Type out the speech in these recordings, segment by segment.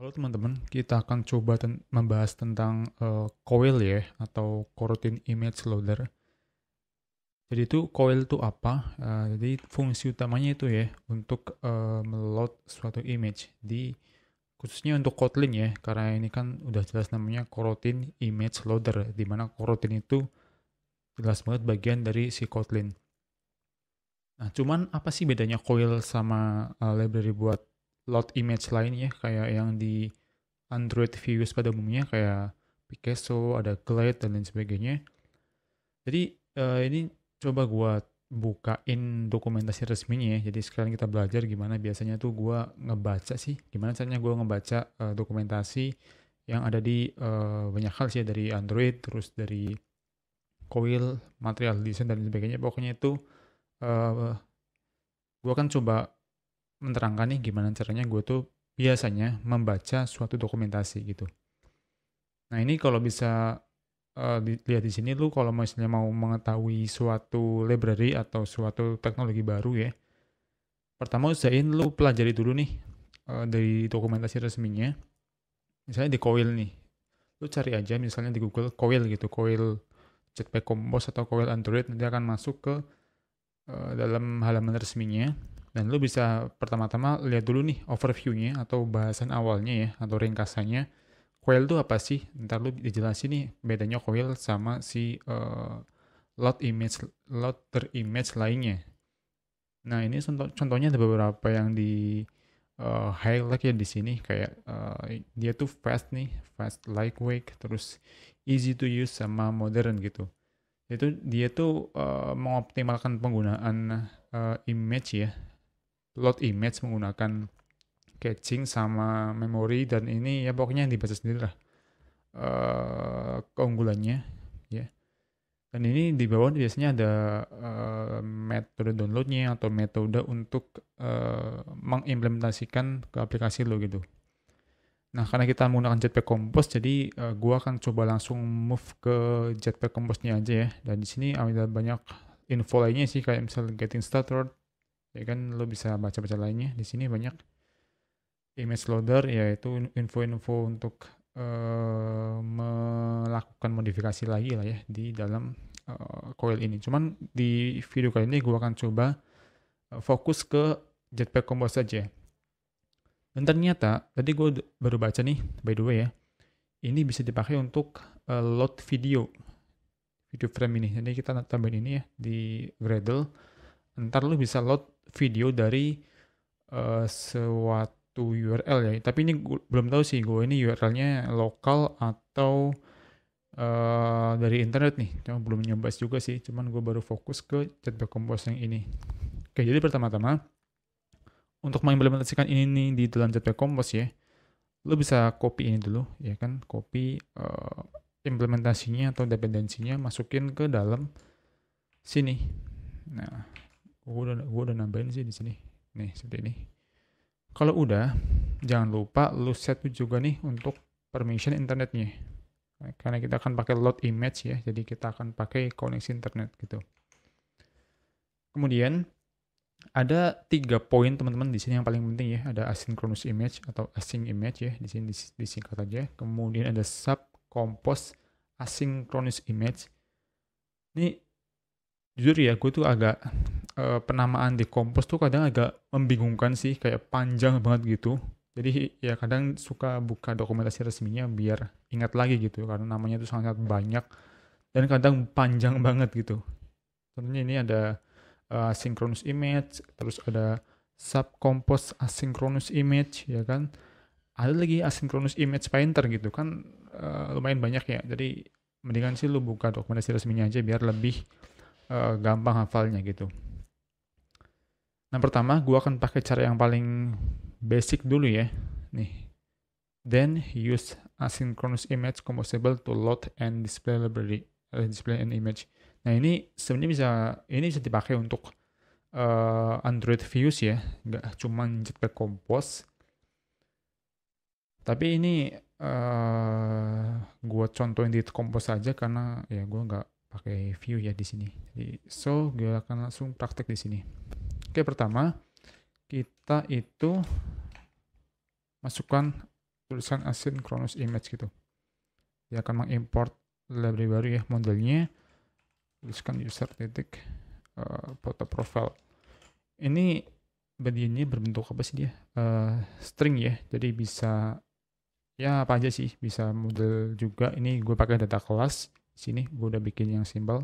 Halo teman-teman, kita akan coba membahas tentang coil ya, atau coroutine image loader. Jadi itu coil itu apa? Jadi fungsi utamanya itu ya, untuk meload suatu image. Khususnya untuk Kotlin ya, karena ini kan udah jelas namanya coroutine image loader, di mana coroutine itu jelas banget bagian dari si Kotlin. Nah, cuman apa sih bedanya coil sama library buat load image lain ya, kayak yang di Android Views pada umumnya kayak Picasso, ada Glide dan lain sebagainya. Jadi ini coba gua bukain dokumentasi resminya ya. Jadi sekarang kita belajar gimana biasanya tuh gua ngebaca sih, gimana caranya gua ngebaca dokumentasi yang ada di banyak hal sih, dari Android, terus dari Coil, material design dan lain sebagainya. Pokoknya itu uh, gua kan coba menerangkan nih gimana caranya gue tuh biasanya membaca suatu dokumentasi gitu. Nah ini kalau bisa lihat di sini, lu kalau misalnya mau mengetahui suatu library atau suatu teknologi baru ya, pertama usahain lu pelajari dulu nih dari dokumentasi resminya. Misalnya di Coil nih, lu cari aja misalnya di Google Coil gitu, Coil Jetpack Compose atau Coil Android, nanti akan masuk ke dalam halaman resminya. Dan lu bisa pertama-tama lihat dulu nih overview-nya atau bahasan awalnya ya, atau ringkasannya. Coil itu apa sih? Ntar lu dijelasin nih bedanya coil sama si loader image lainnya. Nah ini contohnya ada beberapa yang di highlight ya di sini, kayak dia tuh fast nih, fast, lightweight, terus easy to use sama modern gitu. Itu dia tuh mengoptimalkan penggunaan image ya, load image menggunakan caching sama memori, dan ini ya pokoknya dibaca sendiri lah keunggulannya ya. Dan ini di bawah biasanya ada metode downloadnya atau metode untuk mengimplementasikan ke aplikasi lo gitu. Nah, karena kita menggunakan Jetpack Compose, jadi gua akan coba langsung move ke Jetpack Compose-nya aja ya. Dan di sini ada banyak info lainnya sih, kayak misalnya getting started, ya kan lo bisa baca-baca lainnya. Di sini banyak image loader, yaitu info-info untuk melakukan modifikasi lagi lah ya di dalam coil ini. Cuman di video kali ini gue akan coba fokus ke Jetpack Compose saja. Dan ternyata tadi gue baru baca nih, by the way ya, ini bisa dipakai untuk load video frame ini. Jadi kita tambahin ini ya di Gradle. Ntar lu bisa load video dari suatu URL ya. Tapi ini belum tahu sih gue ini URL-nya lokal atau dari internet nih. Cuma belum nyoba juga sih. Cuman gue baru fokus ke Jetpack Compose yang ini. Oke, jadi pertama-tama untuk mengimplementasikan ini nih di dalam Jetpack Compose ya, lo bisa copy ini dulu ya kan, copy implementasinya atau dependensinya, masukin ke dalam sini. Nah, gue udah nambahin sih di sini. Nih, seperti ini. Kalau udah, jangan lupa lu set juga nih untuk permission internetnya. Nah, karena kita akan pakai load image ya, jadi kita akan pakai koneksi internet gitu. Kemudian ada 3 poin teman-teman di sini yang paling penting ya. Ada asynchronous image atau async image ya, di sini disingkat aja. Kemudian ada sub compose asynchronous image. Ini jujur ya, gue tuh agak penamaan di Compose tuh kadang agak membingungkan sih, kayak panjang banget gitu. Jadi ya kadang suka buka dokumentasi resminya biar ingat lagi gitu, karena namanya tuh sangat banyak dan kadang panjang banget gitu. Contohnya ini ada synchronous image, terus ada subcompose asynchronous image ya kan. Ada lagi asynchronous image painter gitu kan, lumayan banyak ya. Jadi mendingan sih lu buka dokumentasi resminya aja biar lebih gampang hafalnya gitu. Nah pertama gue akan pakai cara yang paling basic dulu ya. Nih. Then use asynchronous image composable to load and display library, display an image. Nah ini sebenarnya bisa dipakai untuk Android Views ya, nggak cuma Jetpack Compose. Tapi ini gue contohin di Compose aja karena ya gue nggak pakai view ya di sini. Jadi, so gue akan langsung praktek di sini. Oke, pertama kita itu masukkan tulisan asynchronous image gitu. Dia akan mengimport library baru ya, modelnya tuliskan user titik foto profile. Ini bagiannya berbentuk apa sih dia? String ya, jadi bisa ya apa aja sih, bisa model juga. Ini gue pakai data kelas. Sini gue udah bikin yang simple,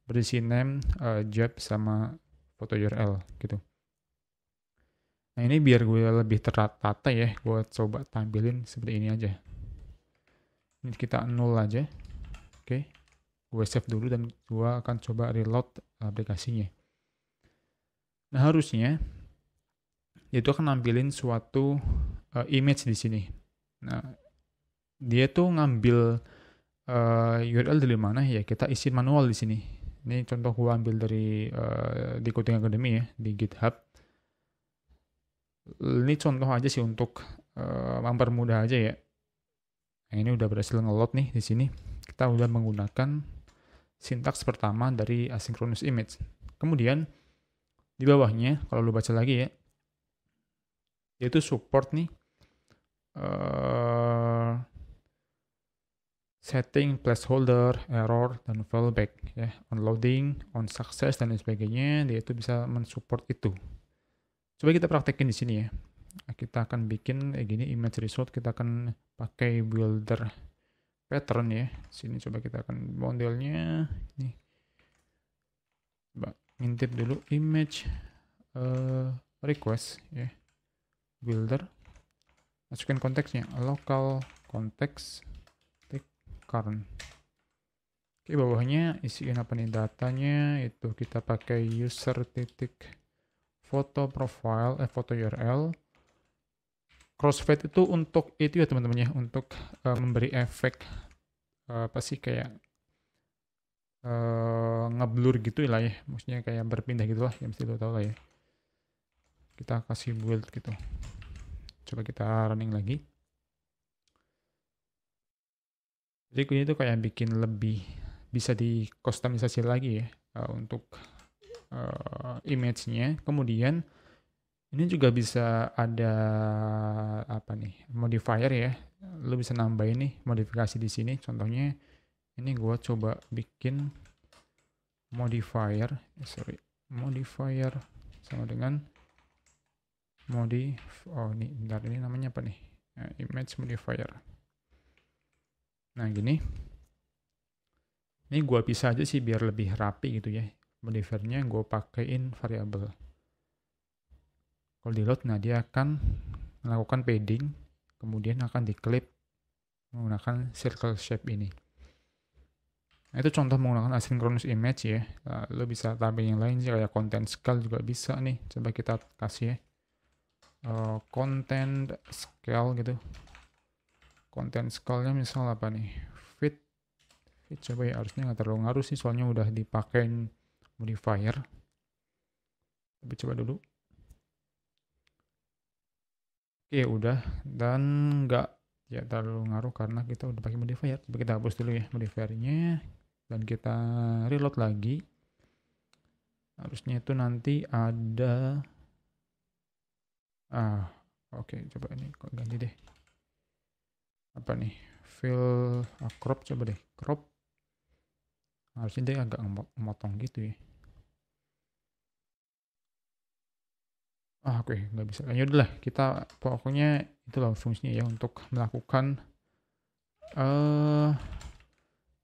berisi name, job sama foto URL gitu. Nah ini biar gue lebih tertata ya, gue coba tampilin seperti ini aja. Ini kita nol aja. Oke, gue save dulu dan gue akan coba reload aplikasinya. Nah harusnya itu akan nampilin suatu image di sini. Nah dia tuh ngambil URL dari mana ya, kita isi manual di sini. Ini contoh gue ambil dari di Coding Academy ya, di GitHub. Ini contoh aja sih untuk mempermudah aja ya. Nah, ini udah berhasil nge-load nih di sini. Kita udah menggunakan sintaks pertama dari asynchronous image. Kemudian di bawahnya kalau lu baca lagi ya, yaitu support nih setting, placeholder, error, dan fallback ya, on loading, on success, dan lain sebagainya. Dia itu bisa mensupport itu. Coba kita praktekin di sini ya. Kita akan bikin gini image result, kita akan pakai builder pattern ya. Sini coba kita akan modelnya nih. Coba ngintip dulu image request ya. Builder. Masukin konteksnya, local context current. Oke, bawahnya isiin apa nih datanya, itu kita pakai user titik foto profile, foto URL. Crossfade itu untuk itu ya teman-teman ya, untuk memberi efek apa sih kayak ngeblur gitu lah ya, maksudnya kayak berpindah gitu lah, yang mesti lo tahu lah ya. Kita kasih build gitu. Coba kita running lagi. Jadi ini tuh kayak bikin lebih bisa di customisasi lagi ya untuk image-nya. Kemudian ini juga bisa ada apa nih, modifier ya. Lo bisa nambahin nih modifikasi di sini. Contohnya ini gue coba bikin modifier sama dengan ini bentar, ini namanya apa nih? Image modifier. Nah gini, ini gue pisah aja sih biar lebih rapi gitu ya. Modifiernya gue pakein variabel. Kalau di load, nah dia akan melakukan padding, kemudian akan diklip menggunakan circle shape ini. Nah, itu contoh menggunakan asynchronous image ya. Lo bisa tampil yang lain sih, kayak content scale juga bisa nih. Coba kita kasih ya. Content scale gitu. Content scale-nya misal apa nih? Fit coba ya, harusnya nggak terlalu ngaruh sih, soalnya udah dipakein modifier. Tapi coba dulu. Oke, udah. Dan nggak ya terlalu ngaruh karena kita udah pakai modifier. Coba kita hapus dulu ya modifiernya. Dan kita reload lagi. Harusnya itu nanti ada oke, coba ini kok ganti deh. Apa nih? Fill crop, coba deh. Crop. Harusnya dia agak memotong gitu ya. Oke, nggak bisa. Ya udahlah, kita pokoknya itulah fungsinya ya untuk melakukan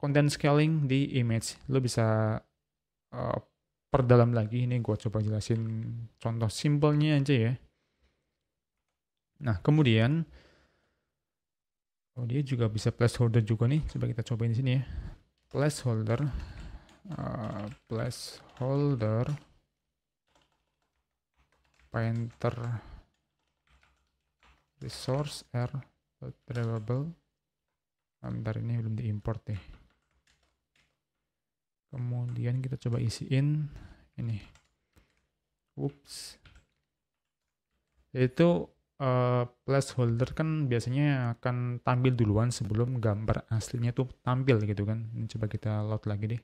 content scaling di image. Lo bisa perdalam lagi. Ini gue coba jelasin contoh simpelnya aja ya. Nah, kemudian dia juga bisa placeholder juga nih. Coba kita cobain di sini ya. Placeholder painter resource variable. Bentar, ini belum diimport deh. Kemudian kita coba isiin ini. Yaitu placeholder kan biasanya akan tampil duluan sebelum gambar aslinya tuh tampil gitu kan. Ini coba kita load lagi deh.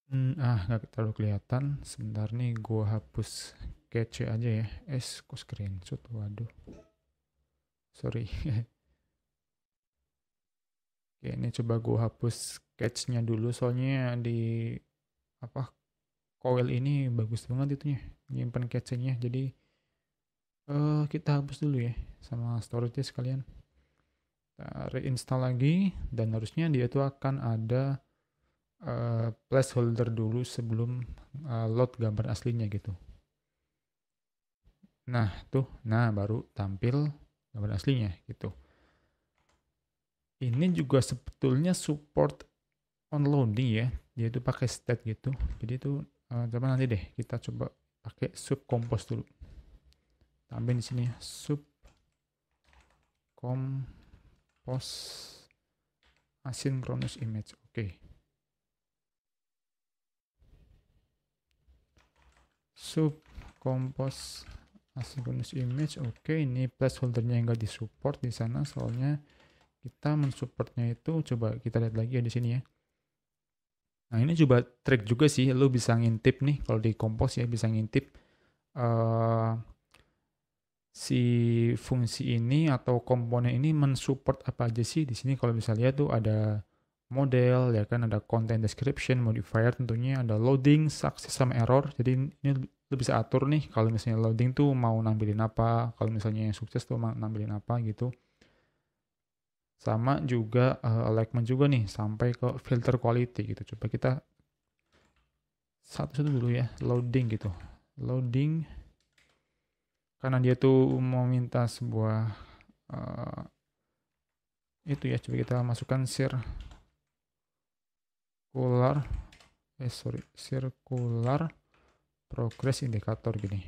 Nggak terlalu kelihatan. Sebentar nih, gue hapus cache aja ya. Kok screenshot, waduh. Sorry. Oke, ini coba gue hapus cache-nya dulu, soalnya di apa coil ini bagus banget itunya, nyimpan cache-nya. Jadi kita hapus dulu ya, sama storage sekalian. Kita reinstall lagi, dan harusnya dia tuh akan ada placeholder dulu sebelum load gambar aslinya gitu. Nah tuh, baru tampil gambar aslinya gitu. Ini juga sebetulnya support on loading ya, dia itu pakai state gitu. Jadi itu coba nanti deh kita coba pakai sub compose dulu. Tambahin di sini ya, sub compose asynchronous image. Oke. Sub compose asynchronous image. Oke, ini placeholdernya nggak disupport di sana, soalnya kita mensupportnya itu, coba kita lihat lagi ya di sini ya. Nah, ini coba trik juga sih, lo bisa ngintip nih kalau di compose ya, bisa ngintip si fungsi ini atau komponen ini mensupport apa aja sih. Di sini kalau bisa lihat tuh ada model ya kan, ada content description, modifier tentunya, ada loading, success sama error. Jadi ini lo bisa atur nih kalau misalnya loading tuh mau nampilin apa, kalau misalnya yang sukses tuh mau nampilin apa gitu. Sama juga alignment juga nih sampai ke filter quality gitu. Coba kita satu-satu dulu ya, loading gitu. Loading karena dia tuh mau minta sebuah itu ya, coba kita masukkan circular progress indicator gini.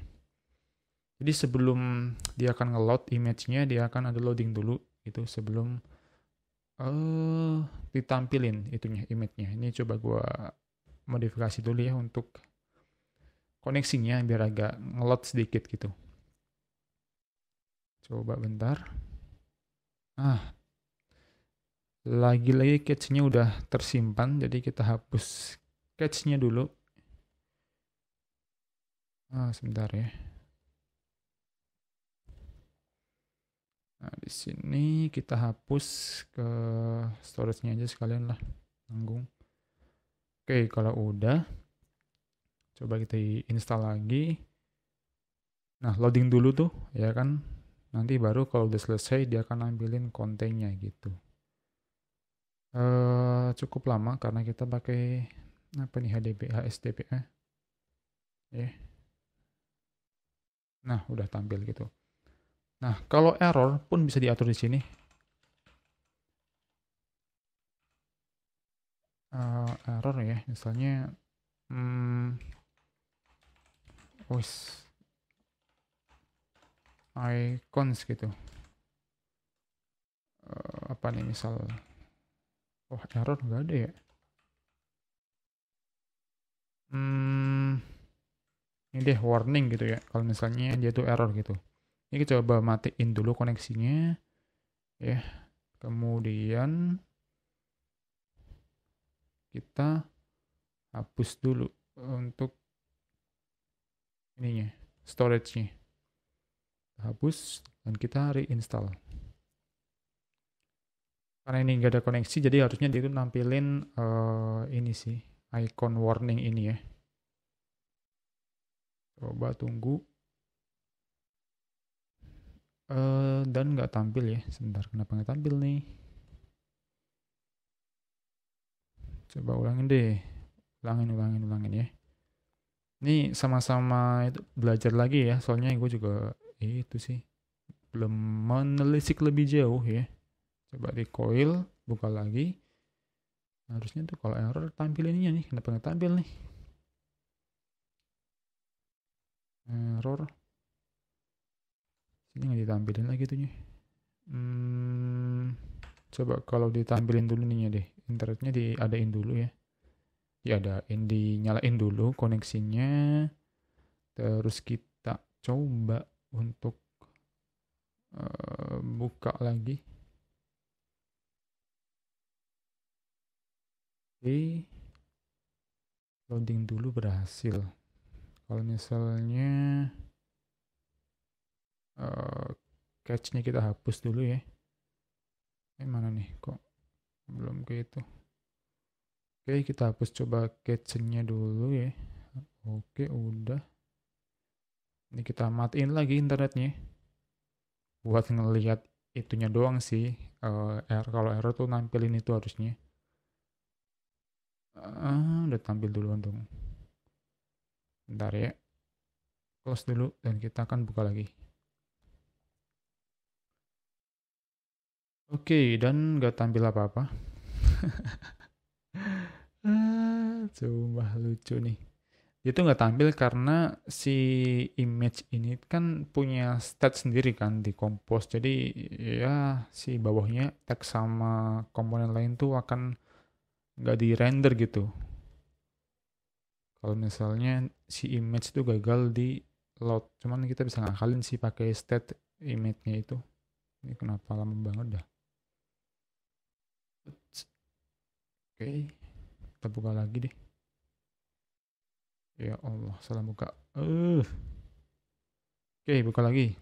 Jadi sebelum dia akan nge-load image-nya, dia akan ada loading dulu gitu sebelum ditampilin itunya, image-nya. Ini coba gua modifikasi dulu ya untuk koneksinya biar agak nge-load sedikit gitu. Coba bentar. Lagi-lagi cache-nya udah tersimpan, jadi kita hapus cache-nya dulu. Sebentar ya. Nah, di sini kita hapus ke storage-nya aja sekalian lah, tanggung. Oke, kalau udah, coba kita install lagi. Nah, loading dulu tuh, ya kan. Nanti baru kalau udah selesai, dia akan nampilin kontennya gitu. Cukup lama karena kita pakai apa nih, HSDP. Ya. Nah, udah tampil gitu. Nah, kalau error pun bisa diatur di sini. Error ya, misalnya icons gitu. Apa nih misal, error nggak ada ya. Ini deh warning gitu ya, kalau misalnya dia tuh error gitu. Ini kita coba matiin dulu koneksinya ya. Kemudian kita hapus dulu untuk ininya, storage-nya. Hapus dan kita reinstall. Karena ini nggak ada koneksi, jadi harusnya dia itu nampilin ini sih, icon warning ini ya. Coba tunggu. Dan nggak tampil ya. Sebentar, kenapa nggak tampil nih? Coba ulangin deh. Ulangin ya. Ini sama-sama itu belajar lagi ya, soalnya gue juga itu sih belum menelisik lebih jauh ya. Coba di coil, buka lagi. Harusnya tuh kalau error tampil ininya nih, kenapa nggak tampil nih? Error. Sini nggak ditampilin lagi tuhnya. Coba kalau ditampilin dulu nih deh, internetnya diadain dulu ya. Dinyalain dulu koneksinya. Terus kita coba untuk buka lagi. Oke. Loading dulu berhasil. Kalau misalnya cache-nya kita hapus dulu ya. Mana nih kok belum ke itu. Oke, kita hapus coba cache-nya dulu ya. Oke, udah. Ini kita matiin lagi internetnya buat ngelihat itunya doang sih. Kalau error tuh nampilin itu harusnya. Udah tampil duluan dong. Bentar ya. Close dulu dan kita akan buka lagi. Oke, dan nggak tampil apa-apa. Coba lucu nih. Itu nggak tampil karena si image ini kan punya stat sendiri kan di Compose. Jadi ya si bawahnya tag sama komponen lain tuh akan nggak di render gitu. Kalau misalnya si image itu gagal di load, cuman kita bisa ngakalin sih pakai stat image-nya itu. Ini kenapa lama banget dah. Oke, kita buka lagi deh. Ya Allah, salah buka. Oke, buka lagi.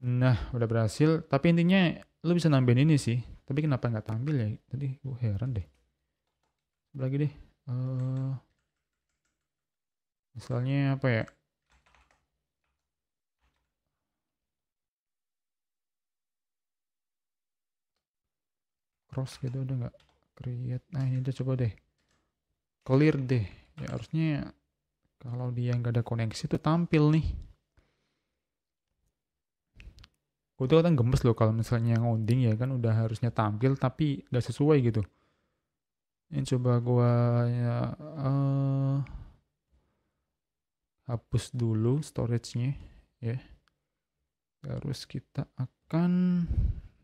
Nah, udah berhasil. Tapi intinya lu bisa nambahin ini sih. Tapi kenapa nggak tampil ya? Tadi gue heran deh. Coba lagi deh. Misalnya apa ya? Cross gitu udah nggak create. Nah ini udah coba deh. Clear deh. Ya harusnya kalau dia nggak ada koneksi tuh tampil nih. Gue tuh kadang gemes loh kalau misalnya ngoding ya kan udah harusnya tampil tapi nggak sesuai gitu. Ini coba gue ya, hapus dulu storage-nya ya. Terus kita akan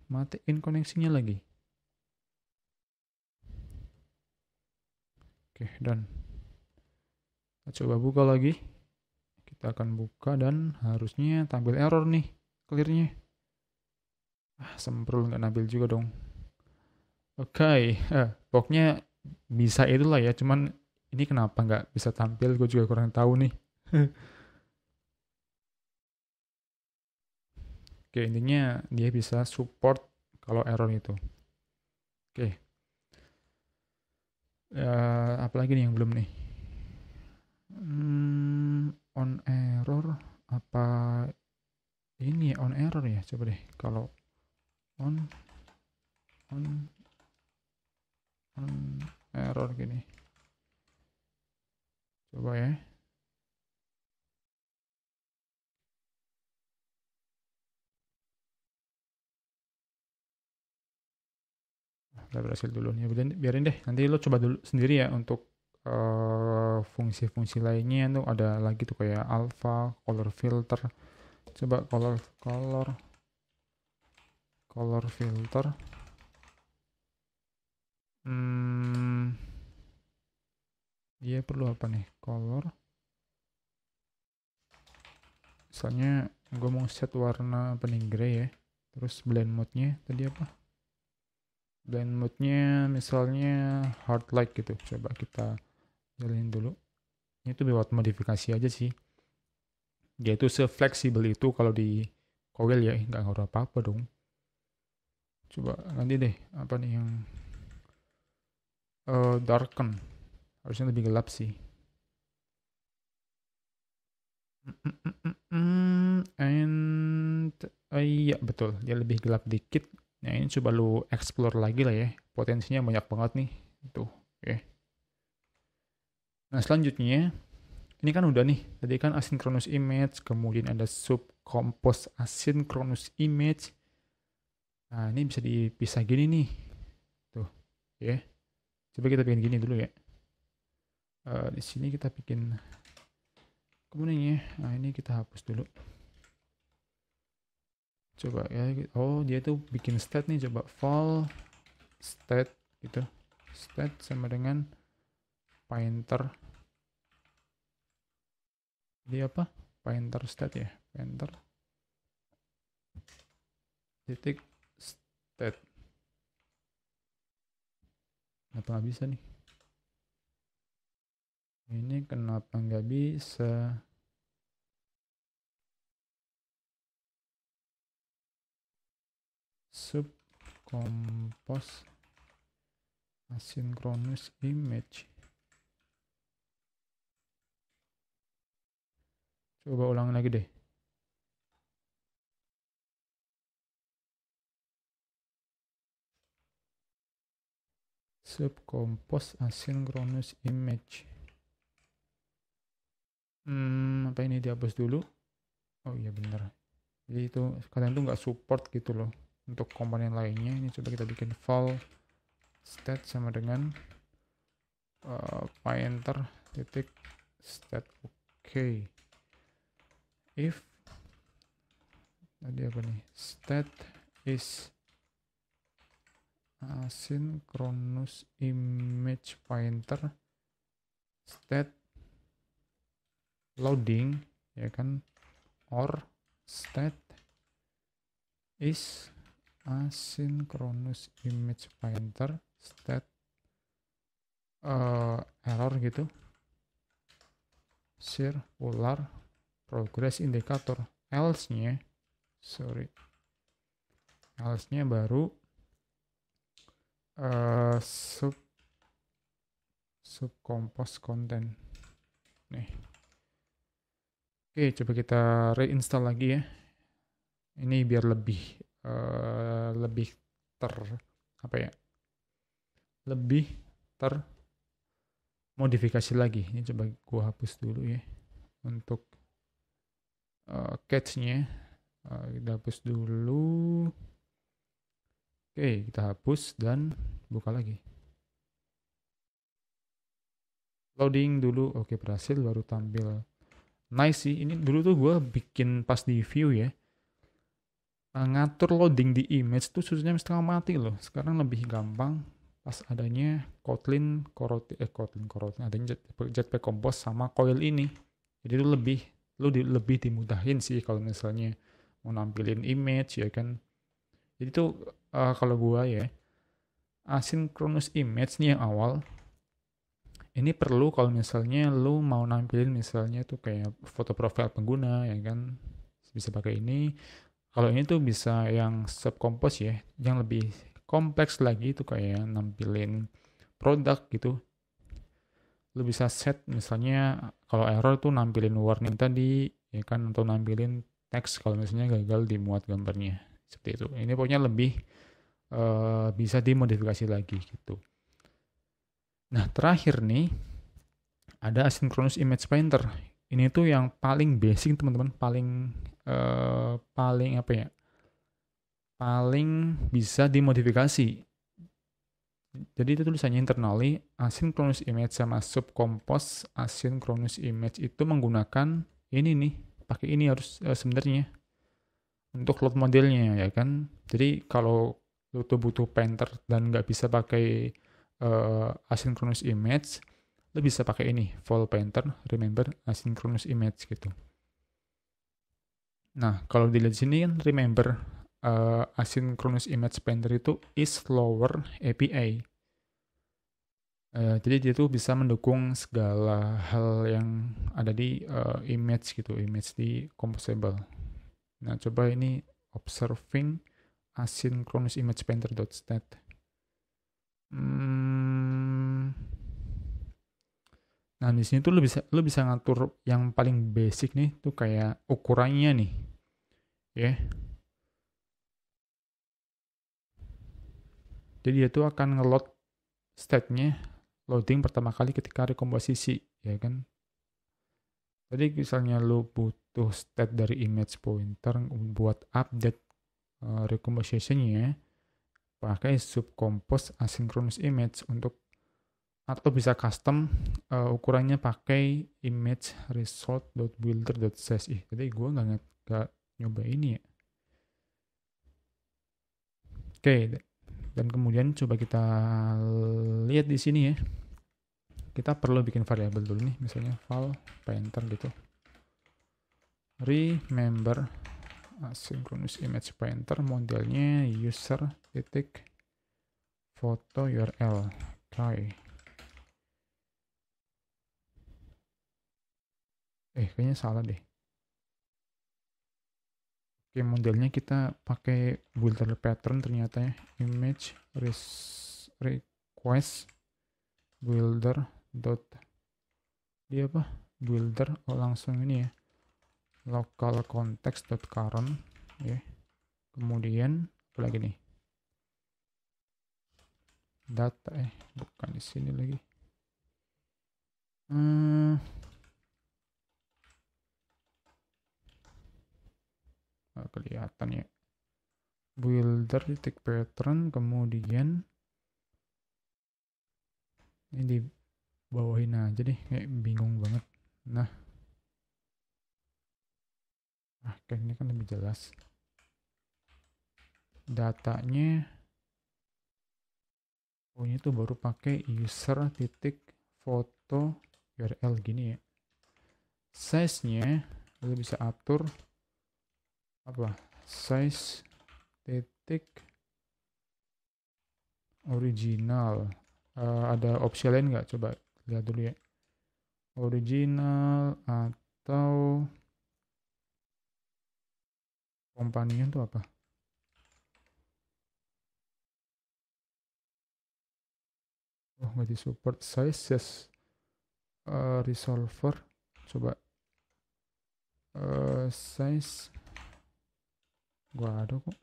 matiin koneksinya lagi. Oke, dan kita coba buka lagi. Kita akan buka dan harusnya tampil error nih, clear-nya. Semprul nggak nampil juga dong. Oke, pokoknya bisa itulah ya, cuman ini kenapa nggak bisa tampil, gue juga kurang tahu nih. Oke, intinya dia bisa support kalau error itu. Oke, apalagi nih yang belum nih? On error apa ini on error ya? Coba deh kalau on on error gini. Coba ya. Udah berhasil dulu nih. Biarin deh. Nanti lo coba dulu sendiri ya untuk fungsi-fungsi lainnya tuh ada lagi tuh kayak alpha, color filter. Coba color filter. Dia perlu apa nih? Color. Misalnya gue mau set warna apa nih, gray ya. Terus blend mode-nya tadi apa? Blend mode-nya misalnya hard light gitu. Coba kita jalanin dulu. Ini tuh buat modifikasi aja sih. Dia itu se-fleksibel itu kalau di coil ya, nggak ngaruh apa-apa dong. Coba nanti deh, apa nih yang darken. Harusnya lebih gelap sih. And iya betul, dia lebih gelap dikit. Nah ini coba lu explore lagi lah ya. Potensinya banyak banget nih. Tuh, ya. Nah selanjutnya, ini kan udah nih. Tadi kan asynchronous image, kemudian ada subcompose asynchronous image. Nah ini bisa dipisah gini nih. Tuh, ya. Coba kita bikin gini dulu ya. Di sini kita bikin kemudian ya. Nah ini kita hapus dulu. Coba ya. Oh dia tuh bikin state nih. Coba val state gitu. State sama dengan pointer. Dia apa? Pointer state ya. Pointer titik state. Kenapa nggak bisa nih? Ini kenapa nggak bisa? sub compose asynchronous image. Coba ulang lagi deh. Sub compose asynchronous image. Apa ini dihapus dulu? Oh iya bener. Jadi itu kalian tuh nggak support gitu loh untuk komponen lainnya. Ini coba kita bikin val stat sama dengan pointer titik stat. Oke. If tadi apa nih? Stat is asynchronous image pointer stat loading, ya kan, or stat is asynchronous image pointer stat error gitu, circular progress indicator. Else-nya baru sub compose content nih. Oke, coba kita reinstall lagi ya. Ini biar lebih lebih termodifikasi lagi. Ini coba gua hapus dulu ya untuk cache-nya. Kita hapus dulu. Oke, kita hapus dan buka lagi. Loading dulu. Oke, berhasil, baru tampil. Nice sih. Ini dulu tuh gue bikin pas di view ya. Ngatur loading di image tuh susahnya setengah mati loh. Sekarang lebih gampang pas adanya Kotlin Coroutine, adanya Jetpack Compose sama Coil ini. Jadi itu lebih dimudahin sih kalau misalnya mau nampilin image ya kan. Jadi tuh kalau gua ya, asynchronous image nih yang awal, ini perlu kalau misalnya lu mau nampilin misalnya tuh kayak foto profil pengguna ya kan, bisa pakai ini. Kalau ini tuh bisa yang subcompose ya, yang lebih kompleks lagi tuh kayak nampilin produk gitu. Lu bisa set misalnya kalau error tuh nampilin warning tadi ya kan, atau nampilin teks kalau misalnya gagal dimuat gambarnya. Seperti itu. Ini pokoknya lebih bisa dimodifikasi lagi gitu. Nah, terakhir nih ada asynchronous image painter. Ini tuh yang paling basic teman-teman, paling apa ya? Paling bisa dimodifikasi. Jadi itu tulisannya internally asynchronous image sama subcompose asynchronous image itu menggunakan ini nih, pakai ini harus sebenarnya untuk load modelnya ya kan. Jadi kalau lu tuh butuh painter dan nggak bisa pakai asynchronous image, lu bisa pakai ini, vol painter, remember asynchronous image gitu. Nah, kalau dilihat sini kan remember asynchronous image painter itu is lower API. Jadi dia tuh bisa mendukung segala hal yang ada di image gitu, image di composable. Nah, coba ini observing asynchronous image painter.stat. Nah, di sini tuh lu bisa ngatur yang paling basic nih tuh kayak ukurannya nih. Ya. Jadi dia tuh akan nge-load state-nya loading pertama kali ketika rekomposisi, ya kan? Jadi misalnya lu butuh state dari image pointer buat update recomposition-nya, pakai subcompose asynchronous image untuk, atau bisa custom ukurannya pakai image result.builder.size. Jadi gue nggak nyoba ini ya. Oke, dan kemudian coba kita lihat di sini ya. Kita perlu bikin variabel dulu nih, misalnya val painter gitu. Remember asynchronous image painter, modelnya user titik foto URL try. Kayaknya salah deh. Oke, modelnya kita pakai builder pattern ternyata ya. Image request builder dot dia apa? Builder langsung ini ya. Local context dot current ya. Kemudian apa lagi nih? Data bukan di sini lagi. Kelihatan ya. Builder titik pattern, kemudian ini di bawahin aja deh, kayak bingung banget. Nah, kayak ini kan lebih jelas. Datanya, ini tuh baru pakai user titik foto URL gini ya. Size-nya lu bisa atur apa? Size titik original. Ada opsi lain nggak? Coba lihat dulu ya. Original atau companion tuh apa? Oh, nggak di support sizes. Resolver. Coba size. Gua ada kok.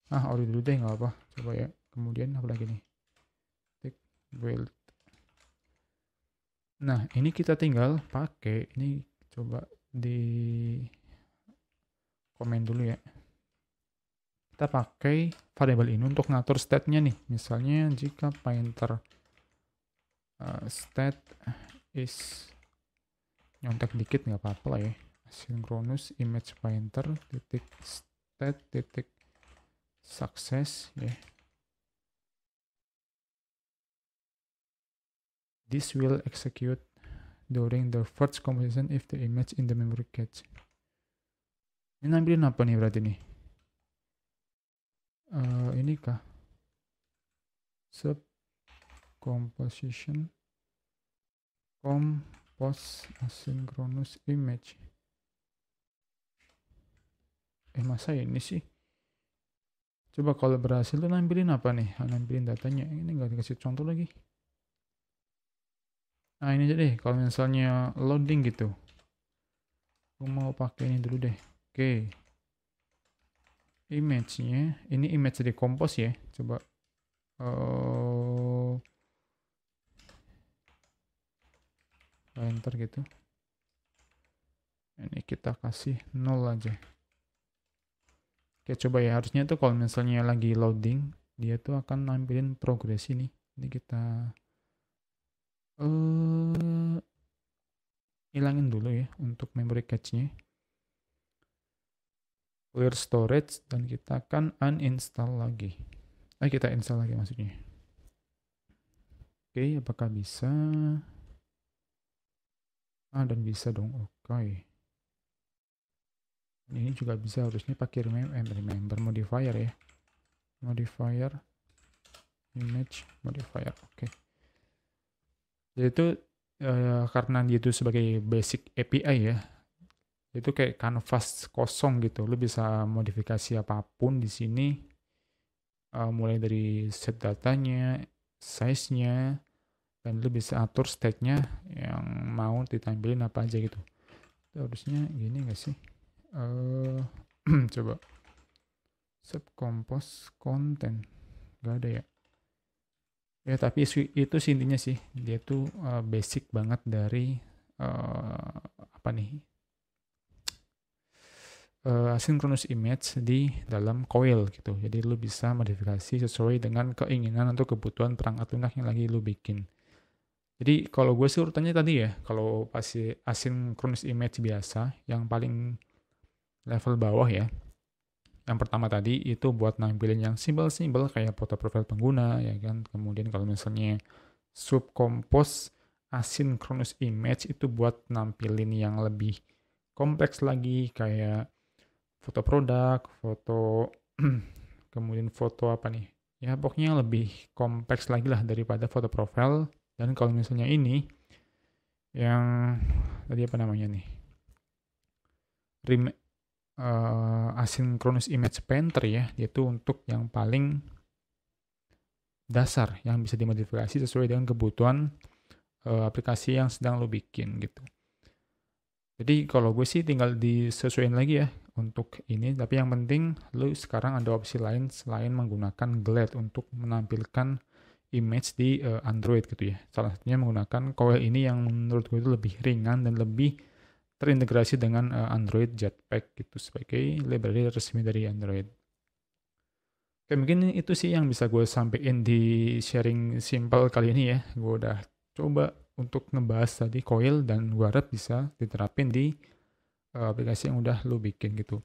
Ori dulu deh, nggak apa. Coba ya. Kemudian apa lagi nih? Tick build. Nah, ini kita tinggal pakai. Ini coba di komen dulu ya. Kita pakai variabel ini untuk ngatur state-nya nih. Misalnya jika pointer state is nyontek dikit nggak apa-apa lah ya. Asynchronous image pointer titik state titik success ya. This will execute during the first composition if the image in the memory cache. Ini nampilin apa nih berarti nih? Ini kah? Sub composition compose asynchronous image. Masa ini sih? Coba kalau berhasil tuh nampilin apa nih? Nampilin datanya. Ini nggak dikasih contoh lagi. Nah ini aja deh. Kalau misalnya loading gitu. Aku mau pakai ini dulu deh. Oke. Image-nya. Ini image decompose ya. Coba. Enter gitu. Ini kita kasih 0 aja. Oke, coba ya. Harusnya tuh kalau misalnya lagi loading, dia tuh akan nampilin progres ini. Ini kita hilangin dulu ya untuk memory cache-nya. Clear storage dan kita akan uninstall lagi. Kita install lagi maksudnya. Oke, apakah bisa? Dan bisa dong. Oke. Ini juga bisa, harusnya pakai remember modifier ya. Modifier image modifier. Oke. Jadi itu karena dia itu sebagai basic API ya. Itu kayak canvas kosong gitu. Lu bisa modifikasi apapun di sini. Mulai dari set datanya, size-nya, dan lu bisa atur state-nya yang mau ditampilin apa aja gitu. Itu harusnya gini nggak sih? Coba subcompose content nggak ada ya. Ya tapi itu sih intinya sih, dia tuh basic banget dari apa nih, asynchronous image di dalam coil gitu. Jadi lu bisa modifikasi sesuai dengan keinginan atau kebutuhan perangkat lunak yang lagi lu bikin. Jadi kalau gue sih urutannya tadi ya, kalau pasti asynchronous image biasa, yang paling level bawah ya. Yang pertama tadi itu buat nampilin yang simple-simple kayak foto profil pengguna ya kan. Kemudian kalau misalnya subcompose asynchronous image itu buat nampilin yang lebih kompleks lagi kayak foto produk, foto kemudian foto apa nih? Ya pokoknya lebih kompleks lagi lah daripada foto profil. Dan kalau misalnya ini yang tadi apa namanya nih? asynchronous image painter ya, yaitu untuk yang paling dasar yang bisa dimodifikasi sesuai dengan kebutuhan aplikasi yang sedang lo bikin gitu. Jadi kalau gue sih tinggal disesuaikan lagi ya untuk ini, tapi yang penting lo sekarang ada opsi lain selain menggunakan Glade untuk menampilkan image di Android gitu ya. Salah satunya menggunakan Coil ini yang menurut gue itu lebih ringan dan lebih terintegrasi dengan Android Jetpack gitu sebagai library resmi dari Android. Oke, mungkin itu sih yang bisa gue sampaikan di sharing simple kali ini ya. Gue udah coba untuk ngebahas tadi Coil dan gue harap bisa diterapin di aplikasi yang udah lo bikin gitu.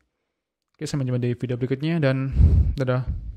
Oke, sampai jumpa di video berikutnya dan dadah.